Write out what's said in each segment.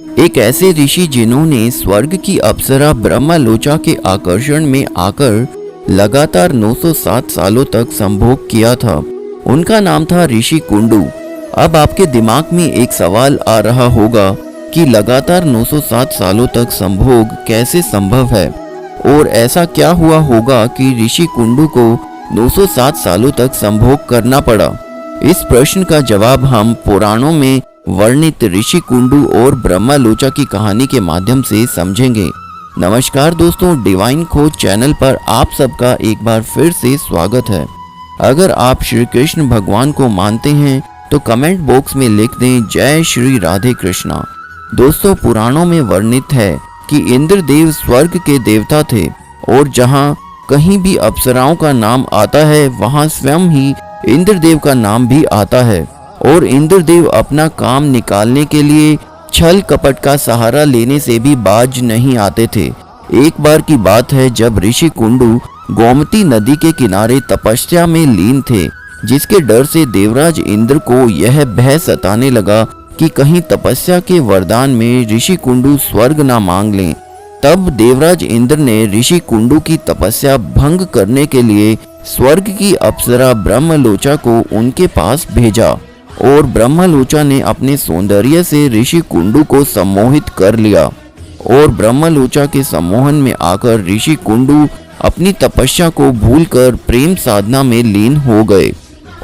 एक ऐसे ऋषि जिन्होंने स्वर्ग की अप्सरा ब्रह्मलोचा के आकर्षण में आकर लगातार 907 सालों तक संभोग किया था। उनका नाम था ऋषि कुंडू। अब आपके दिमाग में एक सवाल आ रहा होगा कि लगातार 907 सालों तक संभोग कैसे संभव है और ऐसा क्या हुआ होगा कि ऋषि कुंडू को 907 सालों तक संभोग करना पड़ा। इस प्रश्न का जवाब हम पुराणों में वर्णित ऋषि कुंडू और ब्रह्मलोचा की कहानी के माध्यम से समझेंगे। नमस्कार दोस्तों, डिवाइन खोज चैनल पर आप सबका एक बार फिर से स्वागत है। अगर आप श्री कृष्ण भगवान को मानते हैं तो कमेंट बॉक्स में लिख दें जय श्री राधे कृष्णा। दोस्तों, पुराणों में वर्णित है कि इंद्रदेव स्वर्ग के देवता थे और जहां कहीं भी अप्सराओं का नाम आता है वहां स्वयं ही इंद्रदेव का नाम भी आता है और इंद्रदेव अपना काम निकालने के लिए छल कपट का सहारा लेने से भी बाज नहीं आते थे। एक बार की बात है जब ऋषि कुंडू गोमती नदी के किनारे तपस्या में लीन थे, जिसके डर से देवराज इंद्र को यह भय सताने लगा कि कहीं तपस्या के वरदान में ऋषि कुंडू स्वर्ग ना मांग लें। तब देवराज इंद्र ने ऋषि कुंडू की तपस्या भंग करने के लिए स्वर्ग की अप्सरा ब्रह्मलोचा को उनके पास भेजा और ब्रह्मलोचा ने अपने सौंदर्य से ऋषि कुंडू को सम्मोहित कर लिया और ब्रह्मलोचा के सम्मोहन में आकर ऋषि कुंडू अपनी तपस्या को भूलकर प्रेम साधना में लीन हो गए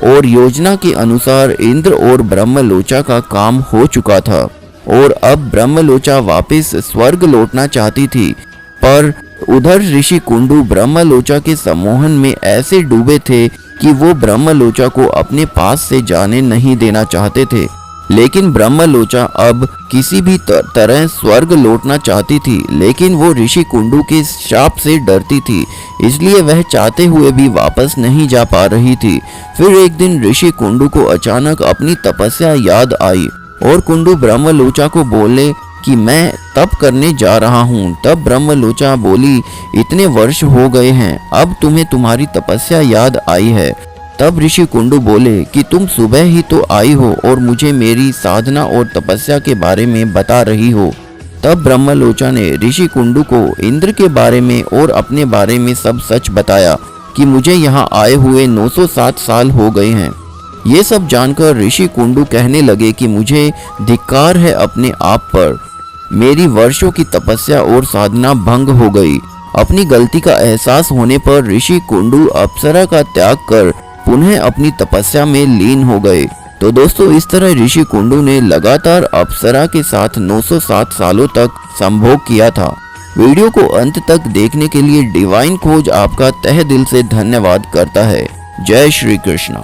और योजना के अनुसार इंद्र और ब्रह्मलोचा का काम हो चुका था और अब ब्रह्मलोचा वापस स्वर्ग लौटना चाहती थी, पर उधर ऋषि कुंडू ब्रह्मलोचा के सम्मोहन में ऐसे डूबे थे कि वो ब्रह्मलोचा को अपने पास से जाने नहीं देना चाहते थे। लेकिन ब्रह्मलोचा अब किसी भी तरह स्वर्ग लौटना चाहती थी, लेकिन वो ऋषि कुंडू के शाप से डरती थी, इसलिए वह चाहते हुए भी वापस नहीं जा पा रही थी। फिर एक दिन ऋषि कुंडू को अचानक अपनी तपस्या याद आई और कुंडू ब्रह्मलोचा को बोले कि मैं तप करने जा रहा हूँ। तब ब्रह्मलोचा बोली, इतने वर्ष हो गए हैं, अब तुम्हें तुम्हारी तपस्या याद आई है। तब ऋषि कुंडू बोले कि तुम सुबह ही तो आई हो और मुझे मेरी साधना और तपस्या के बारे में बता रही हो। तब ब्रह्मलोचा ने ऋषि कुंडू को इंद्र के बारे में और अपने बारे में सब सच बताया कि मुझे यहाँ आए हुए 907 साल हो गए हैं। ये सब जानकर ऋषि कुंडू कहने लगे कि मुझे धिक्कार है अपने आप पर, मेरी वर्षों की तपस्या और साधना भंग हो गई। अपनी गलती का एहसास होने पर ऋषि कुंडू अप्सरा का त्याग कर पुनः अपनी तपस्या में लीन हो गए। तो दोस्तों, इस तरह ऋषि कुंडू ने लगातार अप्सरा के साथ 907 सालों तक संभोग किया था। वीडियो को अंत तक देखने के लिए डिवाइन खोज आपका तहे दिल से धन्यवाद करता है। जय श्री कृष्ण।